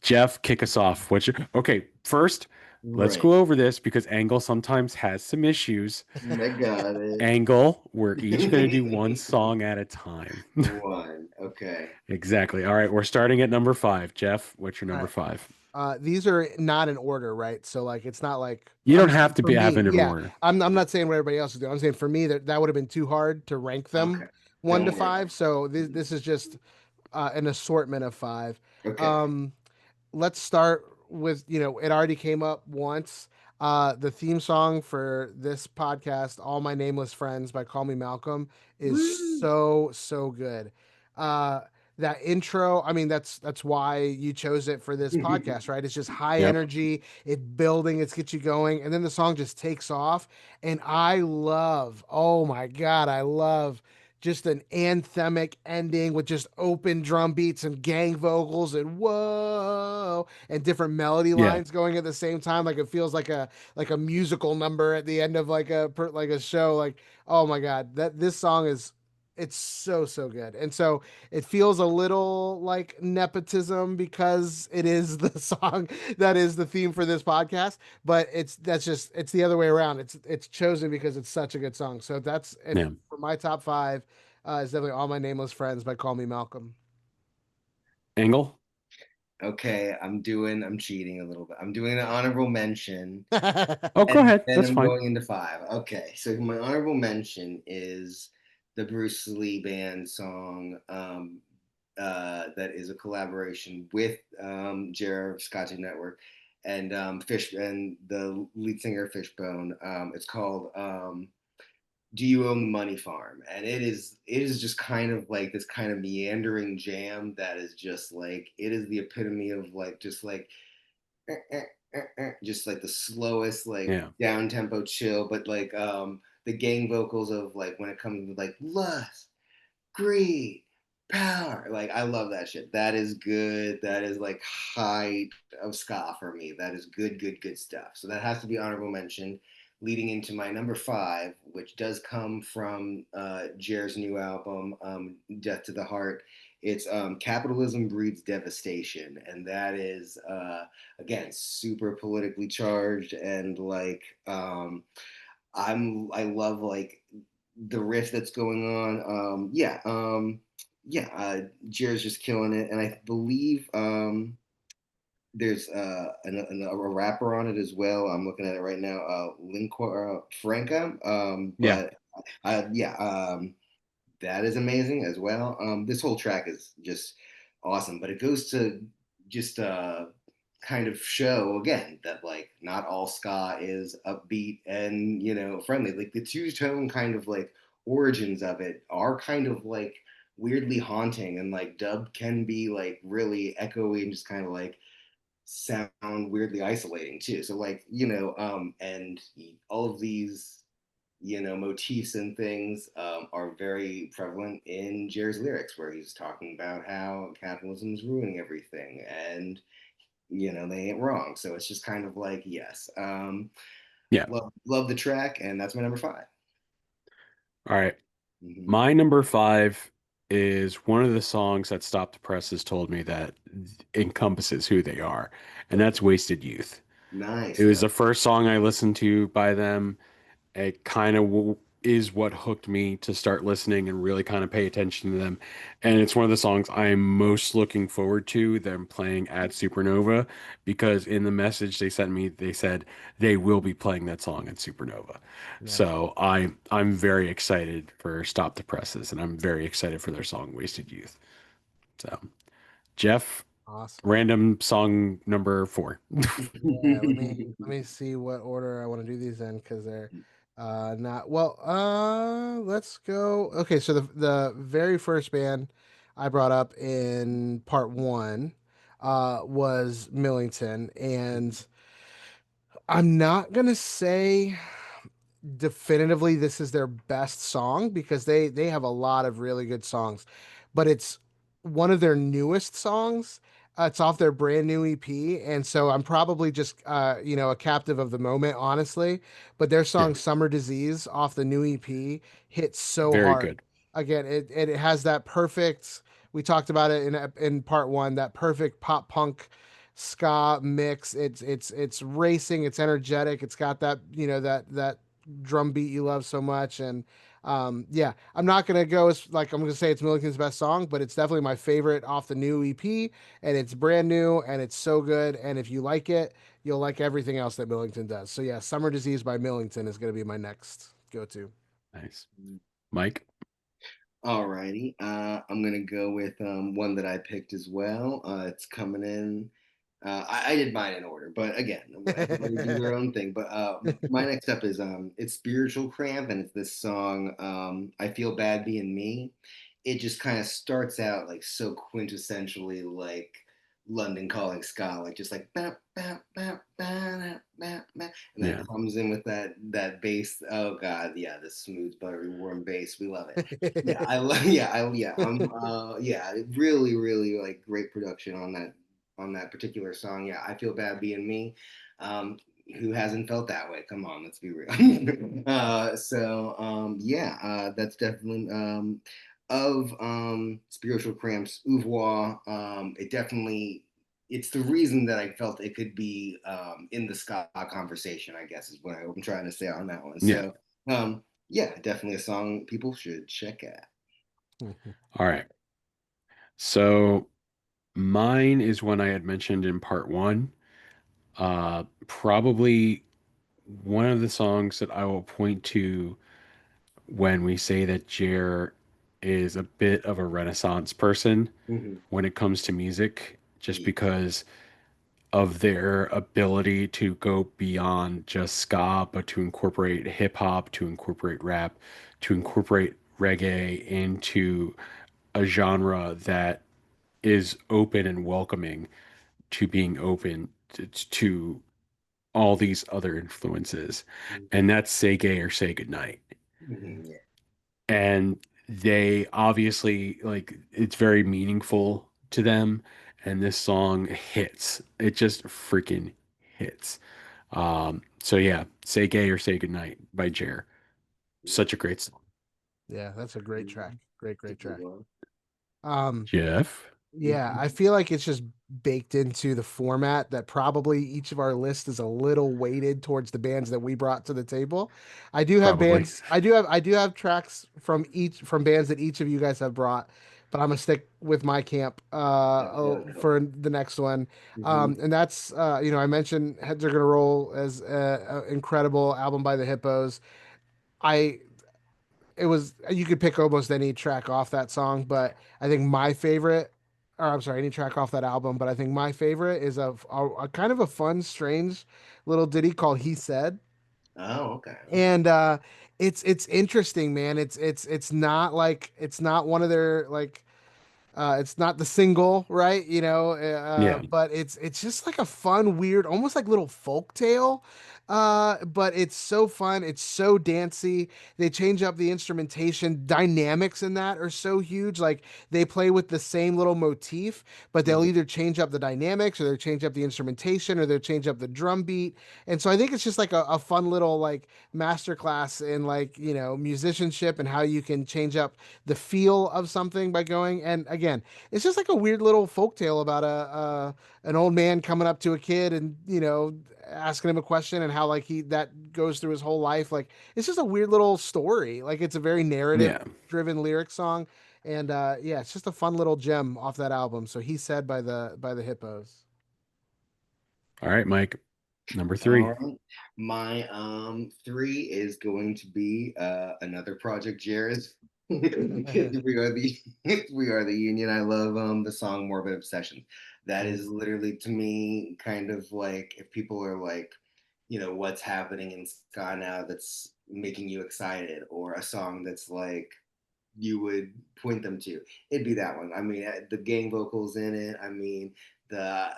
Jeff, kick us off. Okay, first, let's Right. go over this because Angle sometimes has some issues. I got it. Angle, we're each going to do one song at a time. One. Okay. Exactly. All right, we're starting at number five. Jeff, what's your All number right. five? These are not in order, right? So like it's not like You I'm don't just have to for be have me, it in yeah. order. I'm not saying what everybody else is doing. I'm saying for me that would have been too hard to rank them Okay. one to Don't worry. five. So this is just an assortment of five. Okay. Um, let's start with it already came up once. The theme song for this podcast, "All My Nameless Friends" by Call Me Malcolm, is Woo. so good. Uh, that intro, I mean, that's why you chose it for this podcast, right? It's just high Yep. energy, it's building, it's get you going, and then the song just takes off. And I love, oh my God, I love just an anthemic ending with just open drum beats and gang vocals and whoa and different melody Yeah. lines going at the same time. Like it feels like a musical number at the end of like a show. Like, oh my God, that this song is, it's so good. And so it feels a little like nepotism because it is the song that is the theme for this podcast, but it's the other way around. It's chosen because it's such a good song. So that's if Yeah. for my top five, it's definitely "All My Nameless Friends" by Call Me Malcolm. Angle. Okay, I'm cheating a little bit. I'm doing an honorable mention Oh, go and ahead. then That's I'm fine. going into five. Okay, so my honorable mention is the Bruce Lee band song that is a collaboration with Jer Scotty Network and Fish and the lead singer Fishbone. It's called Do You Own the Money Farm? And it is just kind of like this kind of meandering jam that is just like it is the epitome of like just like just like the slowest like Yeah. down tempo chill, but like the gang vocals of like when it comes to like lust, greed, power. Like I love that shit. That is good. That is like height of ska for me. That is good, good, good stuff. So that has to be honorable mention. Leading into my number five, which does come from Jer's new album, Death to the Heart. It's Capitalism Breeds Devastation. And that is, again, super politically charged and like, I love like the riff that's going on. Jer's just killing it, and I believe there's a rapper on it as well. I'm looking at it right now, Lingua Franca. Yeah. Yeah, that is amazing as well. This whole track is just awesome, but it goes to just kind of show again that like not all ska is upbeat and friendly. Like the two tone kind of like origins of it are kind of like weirdly haunting, and like dub can be like really echoey and just kind of like sound weirdly isolating too. So like and all of these motifs and things are very prevalent in Jerry's lyrics, where he's talking about how capitalism is ruining everything, and they ain't wrong. So it's just kind of like, yes, Yeah. love the track, and that's my number five. All right. Mm-hmm. My number five is one of the songs that Stop the Press has told me that encompasses who they are, and that's Wasted Youth. It Nice. was the first song I listened to by them. It kind of is what hooked me to start listening and really kind of pay attention to them. And it's one of the songs I'm most looking forward to them playing at Supernova because in the message they sent me, they said they will be playing that song at Supernova. Yeah. So I'm very excited for Stop the Presses and I'm very excited for their song Wasted Youth. So Jeff, Awesome. random song number four. Yeah, let me see what order I want to do these in because they're not well. Let's go. Okay, so the very first band I brought up in part one was Millington, and I'm not gonna say definitively this is their best song because they have a lot of really good songs, but it's one of their newest songs. It's off their brand new EP, and so I'm probably just a captive of the moment, honestly. But their Yeah, song "Summer Disease" off the new EP hits so very hard. good. Again, it has that perfect. We talked about it in part one. That perfect pop punk ska mix. It's racing. It's energetic. It's got that that drum beat you love so much. And yeah, I'm not gonna go as like I'm gonna say it's Milliken's best song, but it's definitely my favorite off the new EP, and it's brand new and it's so good. And if you like it, you'll like everything else that Millington does. So yeah, Summer Disease by Millington is gonna be my next go to. Nice. Mike? Alrighty, I'm gonna go with one that I picked as well. It's coming in. I did mine in order, but again, everybody do their own thing. But my next up is it's Spiritual Cramp, and it's this song I Feel Bad Being Me. It just kind of starts out like so quintessentially like London Calling ska, like just like bah, bah, bah, bah, bah, bah, and then Yeah. it comes in with that bass. Oh God, yeah, the smooth, buttery, warm bass. We love it. Yeah, I love. Yeah, really, really like great production on that particular song. Yeah, I Feel Bad Being Me. Um, who hasn't felt that way? Come on, let's be real. Yeah, that's definitely of Spiritual Cramps oeuvre. It definitely it's the reason that I felt it could be in the ska conversation, I guess is what I'm trying to say on that one. Yeah. So yeah, definitely a song people should check out. All right. So mine is one I had mentioned in part one. Probably one of the songs that I will point to when we say that Jer is a bit of a Renaissance person Mm-hmm. when it comes to music, just Yes. because of their ability to go beyond just ska, but to incorporate hip hop, to incorporate rap, to incorporate reggae into a genre that is open and welcoming to being open to all these other influences. And that's Say Gay or Say Goodnight. Mhm, And they obviously like it's very meaningful to them. And this song hits. It just freaking hits. So yeah, Say Gay or Say Goodnight by Jer. yeah. Such a great song. Yeah, that's a great track. Mhm. Great, It's a great good track. one. Um, Jeff? yeah, I feel like it's just baked into the format that probably each of our list is a little weighted towards the bands that we brought to the table. I do have Probably. bands, I do have tracks from bands that each of you guys have brought, but I'm gonna stick with my camp for the next one. Mm-hmm. And that's I mentioned Heads Are Gonna Roll as an incredible album by the Hippos. I it was you could pick almost any track off that song, but I think my favorite, or I'm sorry, any track off that album, but I think my favorite is a kind of a fun, strange little ditty called "He Said," Oh, okay. and it's interesting, man. It's not like it's not one of their like it's not the single, right? Yeah. But it's just like a fun, weird, almost like little folk tale. But it's so fun. It's so dancey. They change up the instrumentation. Dynamics in that are so huge. Like they play with the same little motif, but they'll Mhm. either change up the dynamics or they'll change up the instrumentation or they'll change up the drum beat. And so I think it's just like a fun little like masterclass in like, musicianship and how you can change up the feel of something by going. And again, it's just like a weird little folktale about a an old man coming up to a kid and asking him a question and how like he that goes through his whole life. Like it's just a weird little story. Like it's a very narrative Yeah. driven lyric song. And yeah, it's just a fun little gem off that album. So He Said by the Hippos. All right, Mike. Number All three. right. My three is going to be another Project Jared. We are the we are the union. I love the song Morbid Obsession. That Mm, is literally to me kind of like if people are like, what's happening in ska now that's making you excited, or a song that's like you would point them to, it'd be that one. I mean, the gang vocals in it. I mean, the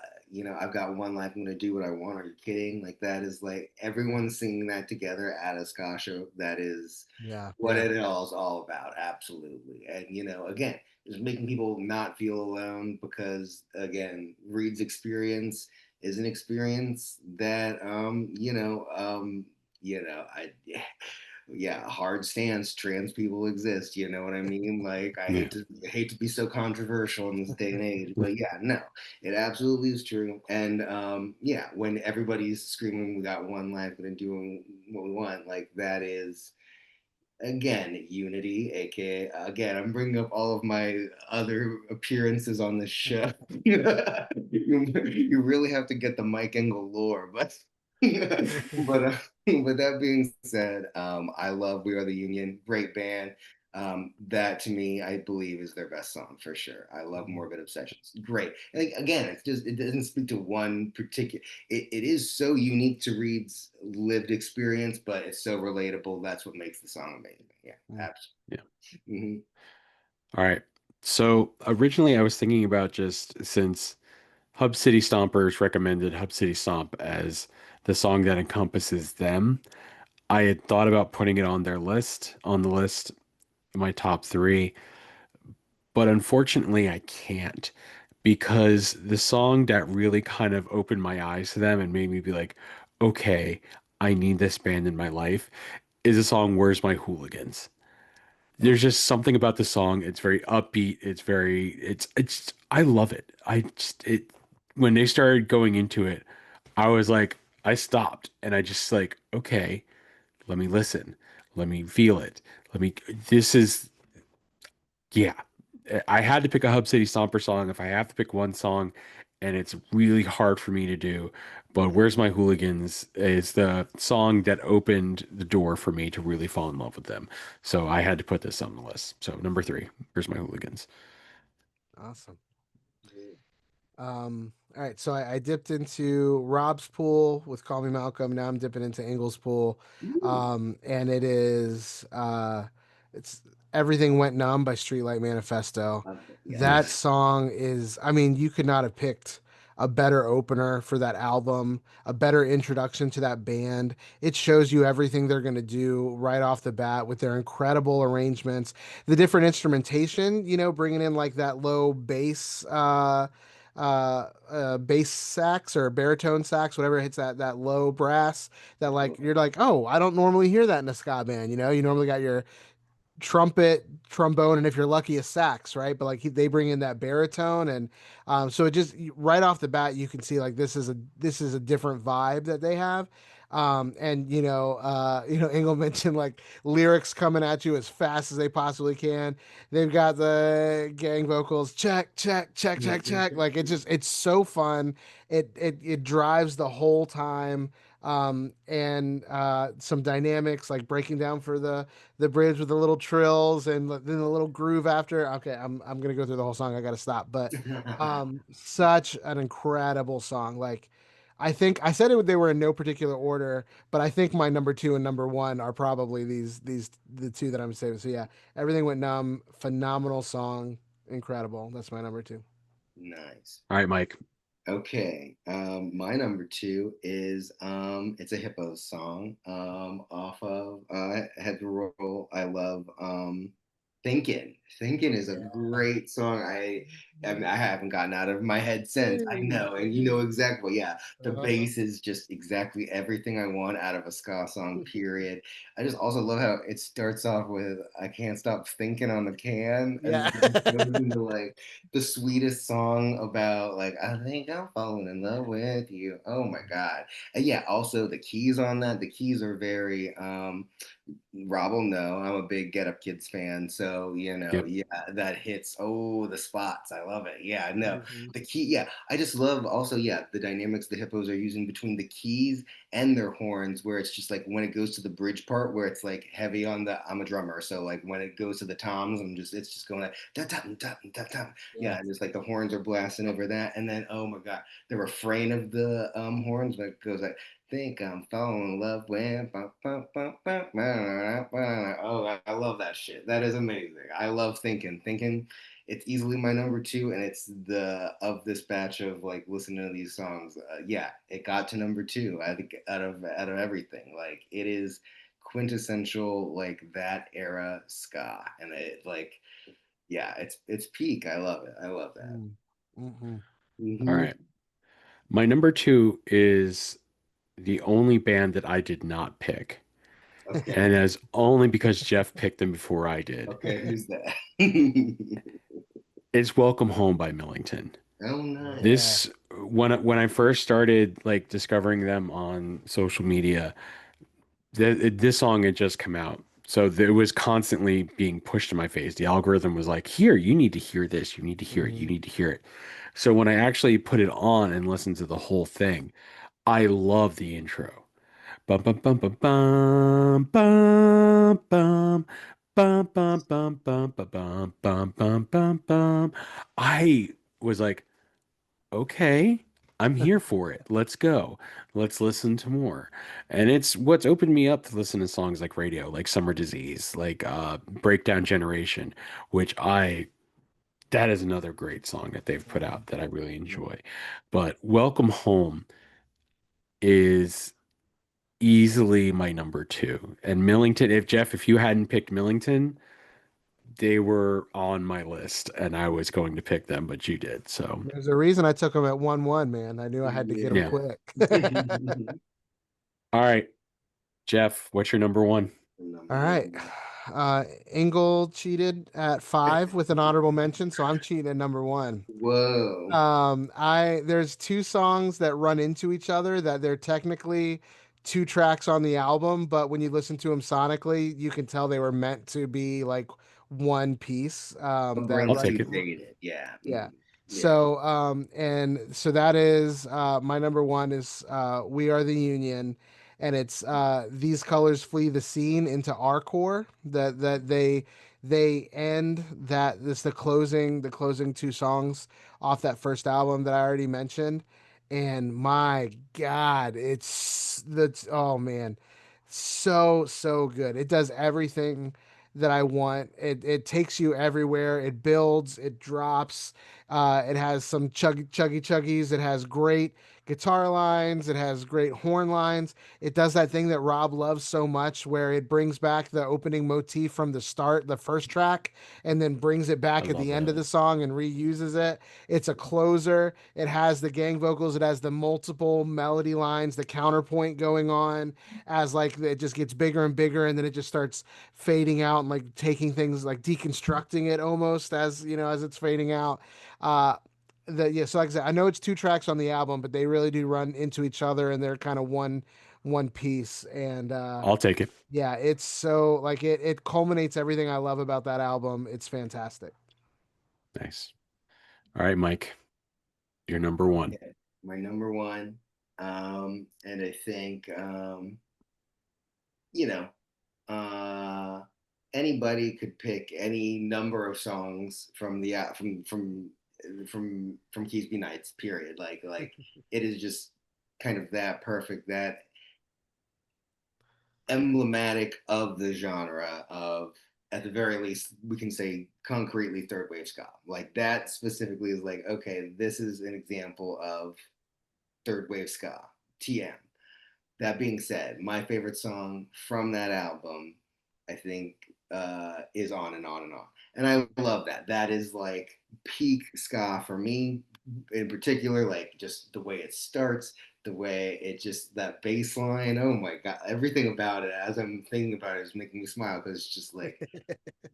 I've got one life. I'm gonna do what I want. Are you kidding? Like that is like everyone singing that together at a ska show. That is yeah, what yeah. it all about. Absolutely. And again, just making people not feel alone because again, Reed's experience is an experience that I yeah, hard stance, trans people exist, you know what I mean? Like Yeah. I hate to be so controversial in this day and age, but yeah, no, it absolutely is true. And yeah, when everybody's screaming we got one life and doing what we want, like that is again unity, aka again I'm bringing up all of my other appearances on this show. You really have to get the Mike Engel lore, but but that being said, I love We Are the Union, great band. That to me I believe is their best song for sure. I love Morbid Obsessions, great. And like, again, it's just it doesn't speak to one particular, it is so unique to Reed's lived experience, but it's so relatable. That's what makes the song amazing. Yeah, Yeah. absolutely. All right. So originally I was thinking about just since Hub City Stompers recommended Hub City Stomp as the song that encompasses them, I had thought about putting it on their list, on the list, my top three, but unfortunately I can't because the song that really kind of opened my eyes to them and made me be like, okay, I need this band in my life is a song Where's My Hooligans? There's just something about the song. It's very upbeat. It's I love it. I just it when they started going into it, I was like I stopped and I just like, okay, let me listen. Let me feel it. Let me this is yeah. I had to pick a Hub City Stomper song if I have to pick one song, and it's really hard for me to do. But Where's My Hooligans is the song that opened the door for me to really fall in love with them. So I had to put this on the list. So number three, Where's My Hooligans? Awesome. All right, so I dipped into Rob's pool with Call Me Malcolm. Now I'm dipping into Engel's pool, Ooh, and it's Everything Went Numb by Streetlight Manifesto. love it. That Yes. song is, I mean, you could not have picked a better opener for that album, a better introduction to that band. It shows you everything they're going to do right off the bat with their incredible arrangements, the different instrumentation, bringing in like that low bass. Bass sax or baritone sax, whatever hits that low brass that like you're like, oh, I don't normally hear that in a ska band. You normally got your trumpet, trombone, and if you're lucky, a sax, right? But like they bring in that baritone, and so it just right off the bat you can see like this is a different vibe that they have. And Engel mentioned like lyrics coming at you as fast as they possibly can. They've got the gang vocals, check, check, check, check, check. Like it's so fun. It drives the whole time. And some dynamics like breaking down for the bridge with the little trills and then the little groove after. Okay, I'm gonna go through the whole song. I gotta stop. But such an incredible song. Like I think I said they were in no particular order, but I think my number two and number one are probably these the two that I'm saving. So yeah, Everything Went Numb, phenomenal song, incredible. That's my number two. Nice. All right, Mike. Okay, my number two is it's a Hippos song off of Head to Roll. I love Thinking. Thinking is a great song. I haven't gotten out of my head since. I know, and you know exactly. Yeah, the Uh-huh. bass is just exactly everything I want out of a ska song. Period. I just also love how it starts off with "I can't stop thinking on the can," and Yeah. then it goes into like the sweetest song about like I think I'm falling in love with you. Oh my God. And yeah, also the keys on that, the keys are very Rob will know I'm a big Get Up Kids fan, so Yep. yeah, that hits the spots. I love it. Yeah, no, Mhm. the key. Yeah, I just love also the dynamics the hippos are using between the keys and their horns, where it's just like when it goes to the bridge part, where it's like heavy on the. I'm a drummer, so like when it goes to the toms, it's just going like da da da da da. Yeah. Yeah, and it's like the horns are blasting over that, and then oh my God, the refrain of the horns that goes like think I'm falling in love with. Oh, I love that shit. That is amazing. I love thinking. Thinking, it's easily my number two, and it's the of this batch of like listening to these songs. Yeah, it got to number two. I think out of everything, like it is quintessential like that era ska, and it like yeah, it's peak. I love it. I love that. Mm. Mhm. All Hmm. right. My number two is the only band that I did not pick. Okay. And as only because Jeff picked them before I did. Okay. Who's that? It's Welcome Home by Millington. Oh, nice. Yeah. This when I first started like discovering them on social media, this song had just come out. So it was constantly being pushed in my face. The algorithm was like, "Here, you need to hear this. You need to hear it. You Mhm. need to hear it." So when I actually put it on and listened to the whole thing, I love the intro. Bum bum bum bum bum bum bum bum bum bum bum bum bum bum bum bum. I was like, okay, I'm here for it. Let's go. Let's listen to more. And it's what's opened me up to listen to songs like Radio, like Summer Disease, like Breakdown Generation, which I that is another great song that they've put out that I really enjoy. But Welcome Home is easily my number two. And Millington, if you hadn't picked Millington, they were on my list and I was going to pick them, but you did. So, There's a reason I took him at 1-1, man. I knew I had to get him yeah. Yeah. quick. All right, Jeff, what's your number one? All Number right. one. Engel cheated at five with an honorable mention, so I'm cheating at number one. Whoa. I there's two songs that run into each other that they're technically two tracks on the album, but when you listen to them sonically, you can tell they were meant to be like one piece. My That I'll brain's run take too it. jaded. Yeah. Yeah. Yeah. So, and so that is my number one is We Are the Union. and it's these colors flee the scene into our core. That they end that this the closing two songs off that first album that I already mentioned, and my God, that's oh man, so good. It does everything that I want. It takes you everywhere. It builds, it drops. It has some chuggy chuggies. It has great guitar lines. It has great horn lines. It does that thing that Rob loves so much, where it brings back the opening motif from the start, the first track, and then brings it I back at love the end that. of the song and reuses it. It's a closer. It has the gang vocals. It has the multiple melody lines, the counterpoint going on as like it just gets bigger and bigger, and then it just starts fading out and like taking things like deconstructing it almost as as it's fading out. Uh, so like I said, I know it's two tracks on the album, but they really do run into each other, and they're kind of one piece. And I'll take it. yeah, it's so like it culminates everything I love about that album. It's fantastic. Nice. All right, Mike, you're number one. Okay, my number one, and I think you know, uh, anybody could pick any number of songs from the from Keys Be Nights. Period. Like it is just kind of that perfect, that emblematic of the genre of, at the very least, we can say concretely third wave ska. Like that specifically is like, okay, this is an example of third wave ska. TM. That being said, my favorite song from that album, I think, is On and On and On. And I love that. That is like peak ska for me in particular, like just the way it starts, the way it just, that bass line. Oh my God. Everything about it, as I'm thinking about it, is making me smile because it's just like,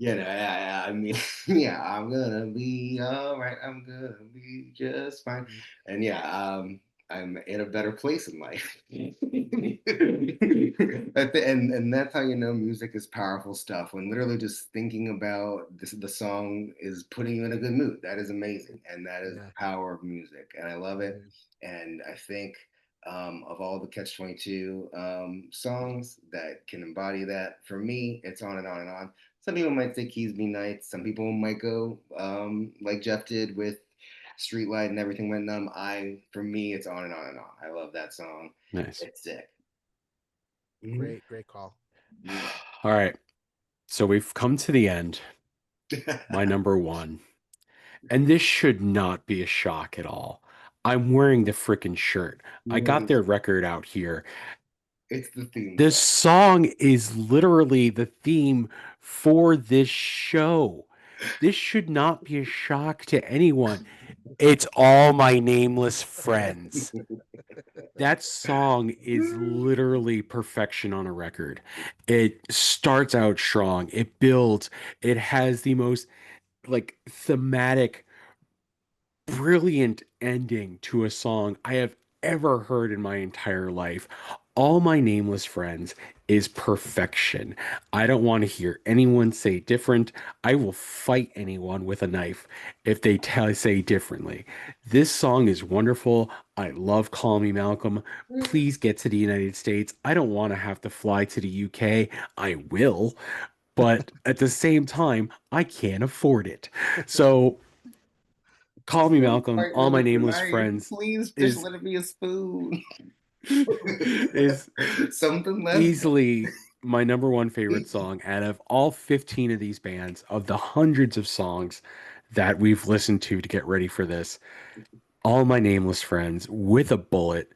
I mean, yeah, I'm gonna be all right. I'm gonna be just fine. And I'm in a better place in life. And that's how you know music is powerful stuff. When literally just thinking about this, the song is putting you in a good mood. That is amazing, and that is Yeah, the power of music, and I love it it. is. And I think of all the Catch 22 songs that can embody that, for me, it's On and On and On. Some people might say Keys Be Nights. Some people might go like Jeff did with Streetlight and Everything Went Numb. For me, it's On and On and On. I love that song. Nice. It's sick. Great call. All right. So we've come to the end. My number one. And this should not be a shock at all. I'm wearing the freaking shirt. I got their record out here. It's the theme This song. song is literally the theme for this show. This should not be a shock to anyone. It's All My Nameless Friends. That song is literally perfection on a record. It starts out strong, it builds, it has the most like thematic, brilliant ending to a song I have ever heard in my entire life. All My Nameless Friends is perfection. I don't want to hear anyone say different. I will fight anyone with a knife if they say differently. This song is wonderful. I love Call Me Malcolm. Please get to the United States. I don't want to have to fly to the UK. I will, but at the same time, I can't afford it. So Call Me Still Malcolm, fighting All it My with the Nameless knife. Friends Please just is let it be a spoon. is Something less. easily my number one favorite song out of all 15 of these bands, of the hundreds of songs that we've listened to get ready for this. All My Nameless Friends with a Bullet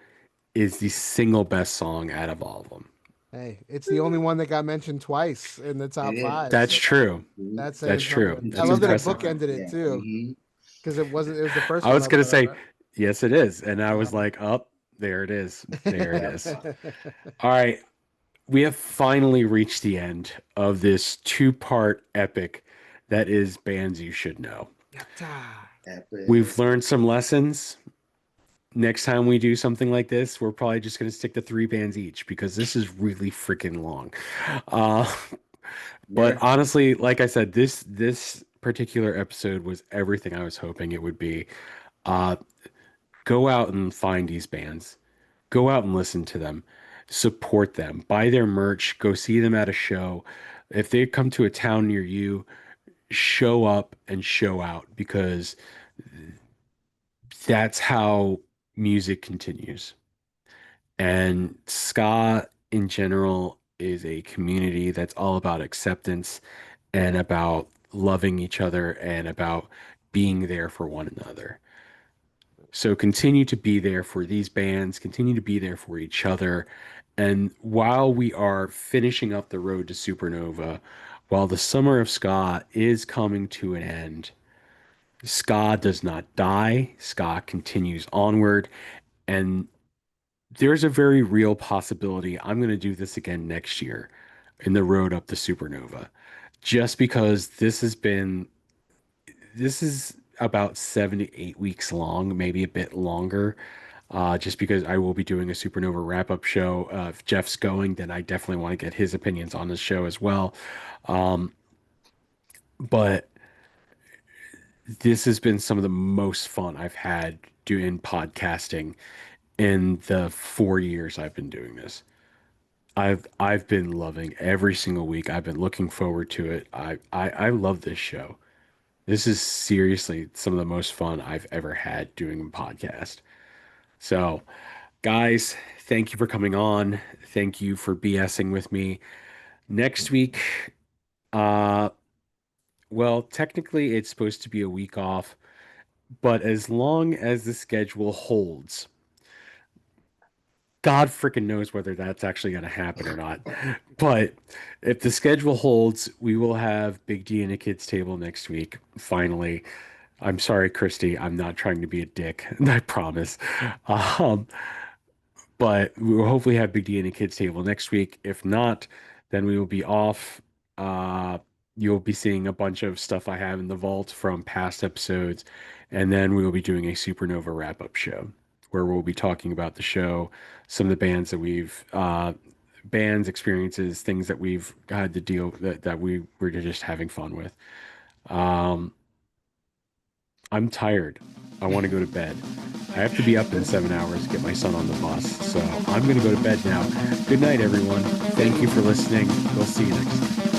is the single best song out of all of them. Hey, it's the only one that got mentioned twice in the It top five, That's is. so true. that That's says true. something. I That's love that it impressive. bookended it Yeah. too, because it was the first I one was I going to brought up, say, right? yes, it is. And I was Yeah. like, up, there it is. There it Yep. is. All right. We have finally reached the end of this two-part epic that is bands you should know. Yatta. Epic. We've learned some lessons. Next time we do something like this, we're probably just going to stick to three bands each because this is really freaking long. Uh, but Yeah. honestly, like I said, this particular episode was everything I was hoping it would be. Uh, go out and find these bands. Go out and listen to them. support them, buy their merch, go see them at a show. If they come to a town near you, show up and show out because that's how music continues. And ska in general is a community that's all about acceptance and about loving each other and about being there for one another. So continue to be there for these bands, continue to be there for each other. And while we are finishing up the road to Supernova, while the summer of ska is coming to an end, ska does not die. Ska continues onward. And there's a very real possibility I'm going to do this again next year in the road up to Supernova. Just because this is about 7 to 8 weeks long, maybe a bit longer. Just because I will be doing a Supernova wrap-up show. If Jeff's going, then I definitely want to get his opinions on the show as well. Um, but this has been some of the most fun I've had doing podcasting in the 4 years I've been doing this. I've been loving every single week. I've been looking forward to it. I love this show. This is seriously some of the most fun I've ever had doing a podcast. So, guys, thank you for coming on. Thank you for BSing with me. Next week, uh, well, technically it's supposed to be a week off, but as long as the schedule holds, God freaking knows whether that's actually going to happen or not. But if the schedule holds, we will have Big D and a kids table next week. Finally, I'm sorry, Christy. I'm not trying to be a dick. I promise. Um, but we will hopefully have Big D and a kids table next week. If not, then we will be off. Uh, you'll be seeing a bunch of stuff I have in the vault from past episodes, and then we will be doing a Supernova wrap-up show where we'll be talking about the show, some of the bands that we've bands experiences, things that we've had to deal that we were just having fun with. Um, I'm tired. I want to go to bed. I have to be up in 7 hours to get my son on the bus. So I'm going to go to bed now. Good night, everyone. Thank you for listening. We'll see you next time.